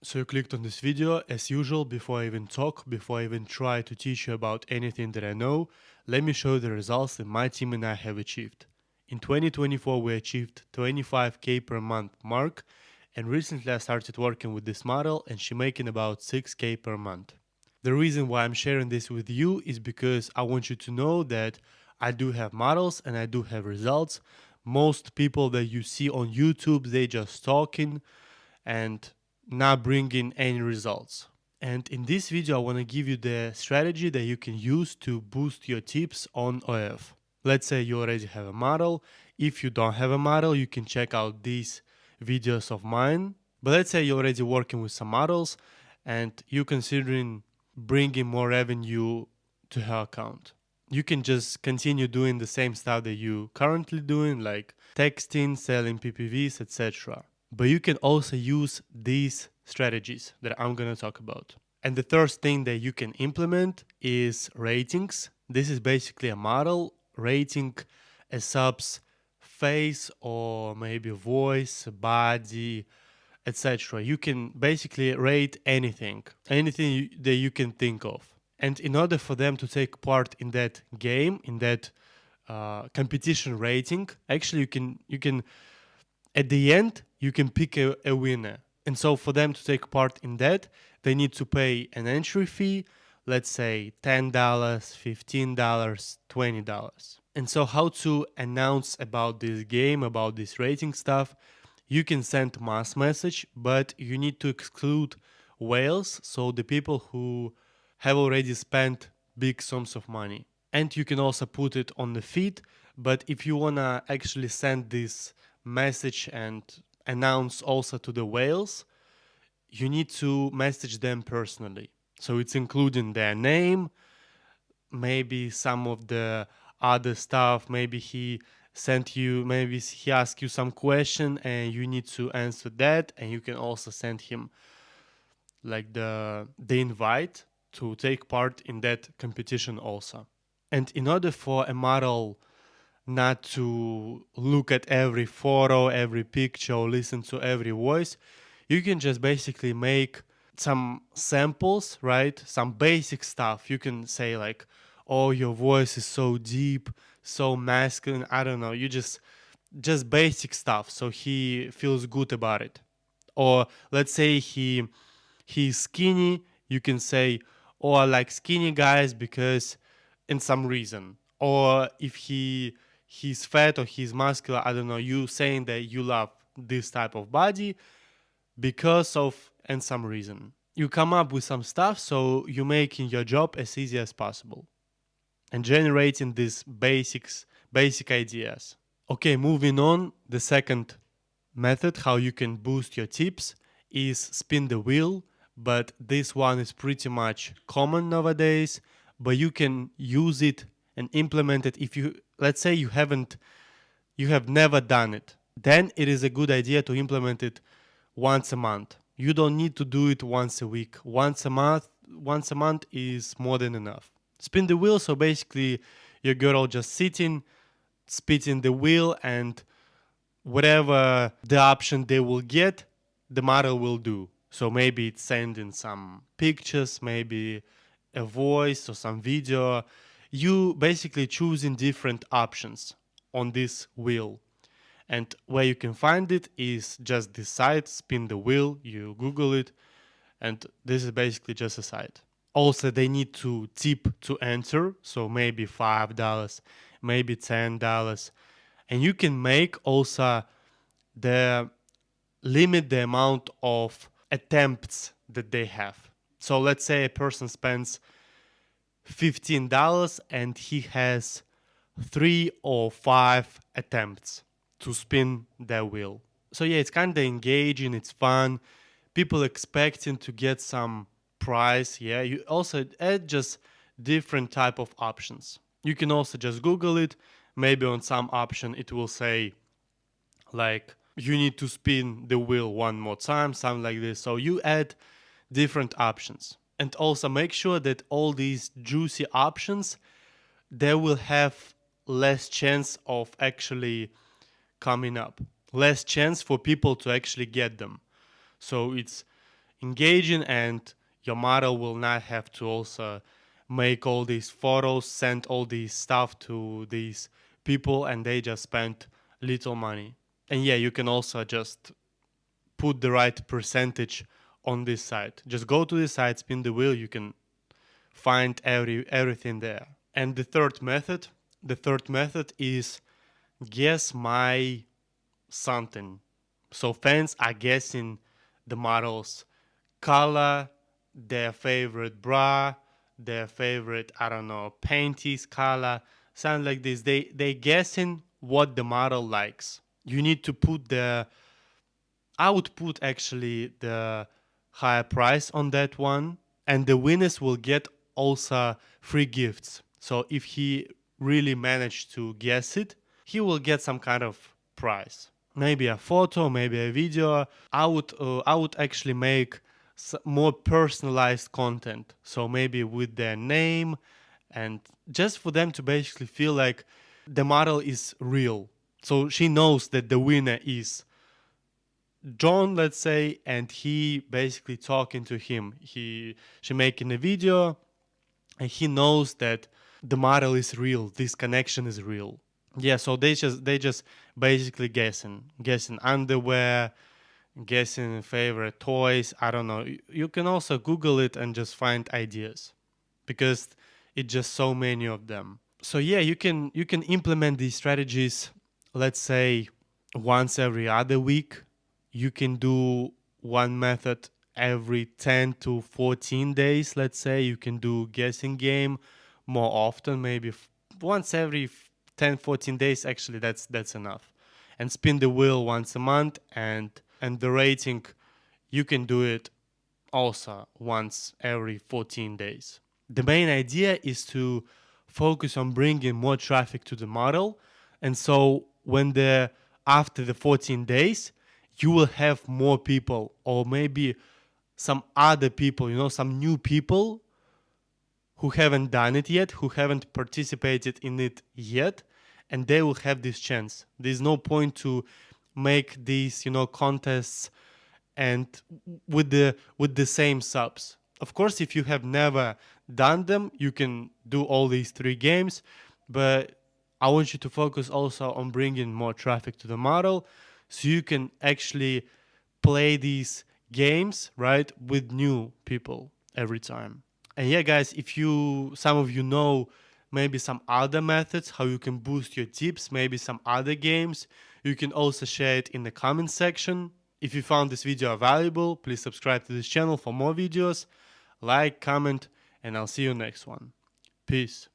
So you clicked on this video. As usual, before I even talk, before I even try to teach you about anything that I know, let me show you the results that my team and I have achieved. In 2024, we achieved 25k per month mark, and recently I started working with this model and she making about 6k per month. The reason why I'm sharing this with you is because I want you to know that I do have models and I do have results. Most people that you see on YouTube, they just talking and not bringing any results. And in this video, I want to give you the strategy that you can use to boost your tips on OF. Let's say you already have a model. If you don't have a model, you can check out these videos of mine. But let's say you're already working with some models and you're considering bringing more revenue to her account. You can just continue doing the same stuff that you currently doing, like texting, selling PPVs, etc. But you can also use these strategies that I'm going to talk about. And the third thing that you can implement is ratings. This is basically a model rating a sub's face or maybe voice, body, etc. You can basically rate anything that you can think of. And in order for them to take part in that game, in that competition rating, actually you can at the end you can pick a winner. And so for them to take part in that, they need to pay an entry fee, let's say $10, $15, $20. And so how to announce about this game, about this rating stuff, you can send mass message, but you need to exclude whales, so the people who have already spent big sums of money. And you can also put it on the feed, but if you wanna actually send this message and announce also to the whales, you need to message them personally. So it's including their name, maybe some of the other stuff. Maybe he sent you, maybe he asked you some question and you need to answer that, and you can also send him like the invite to take part in that competition also. And in order for a model not to look at every photo, every picture, or listen to every voice, you can just basically make some samples, right? Some basic stuff. You can say like, "Oh, your voice is so deep, so masculine." I don't know. You just basic stuff, so he feels good about it. Or let's say he's skinny, you can say, "Oh, I like skinny guys because in some reason." Or if he's fat or he's muscular, I don't know, you saying that you love this type of body because of and some reason. You come up with some stuff, so you're making your job as easy as possible and generating these basic ideas. Okay, moving on, the second method how you can boost your tips is spin the wheel, but this one is pretty much common nowadays, but you can use it and implement it if you, let's say you have never done it, then it is a good idea to implement it once a month. You don't need to do it once a week. Once a month is more than enough. Spin the wheel, so basically your girl just sitting, spinning the wheel, and whatever the option they will get, the model will do. So maybe it's sending some pictures, maybe a voice or some video. You basically choosing different options on this wheel. And where you can find it is just this site, spin the wheel, you Google it, and this is basically just a site. Also, they need to tip to enter, so maybe $5, maybe $10. And you can make also the limit the amount of attempts that they have. So let's say a person spends $15 and he has 3 or 5 attempts to spin their wheel. So yeah, it's kind of engaging, it's fun. People expecting to get some prize. Yeah, you also add just different type of options. You can also just Google it. Maybe on some option it will say like you need to spin the wheel one more time, something like this. So you add different options. And also make sure that all these juicy options, they will have less chance of actually coming up, less chance for people to actually get them. So engaging, and your model will not have to also make all these photos, send all these stuff to these people, and they just spent little money. And yeah, you can also just put the right percentage on this site. Just go to this site, spin the wheel, you can find everything there. And the third method is guess my something. So fans are guessing the model's color, their favorite bra, their favorite, I don't know, panties color, something like this. They guessing what the model likes. You need to put I would put actually the higher price on that one, and the winners will get also free gifts. So if he really managed to guess it, he will get some kind of prize. Maybe a photo, maybe a video. I would actually make more personalized content. So maybe with their name, and just for them to basically feel like the model is real. So she knows that the winner is John, let's say, and he basically talking to him. She making a video, and he knows that the model is real. This connection is real. Yeah, so they just basically guessing underwear, guessing favorite toys. I don't know. You can also Google it and just find ideas, because it's just so many of them. So yeah, you can implement these strategies. Let's say once every other week. You can do one method every 10 to 14 days. Let's say you can do guessing game more often, maybe once every 10 14 days. Actually, that's enough. And spin the wheel once a month, and the rating, you can do it also once every 14 days. The main idea is to focus on bringing more traffic to the model. And so when after the 14 days, you will have more people, or maybe some other people, some new people who haven't done it yet, who haven't participated in it yet, and they will have this chance. There's no point to make these, contests and with the same subs. Of course, if you have never done them, you can do all these 3 games, but I want you to focus also on bringing more traffic to the model, so you can actually play these games, right, with new people every time. And yeah, guys, if some of you know maybe some other methods how you can boost your tips, maybe some other games, you can also share it in the comment section. If you found this video valuable, please subscribe to this channel for more videos, like, comment, and I'll see you next one. Peace.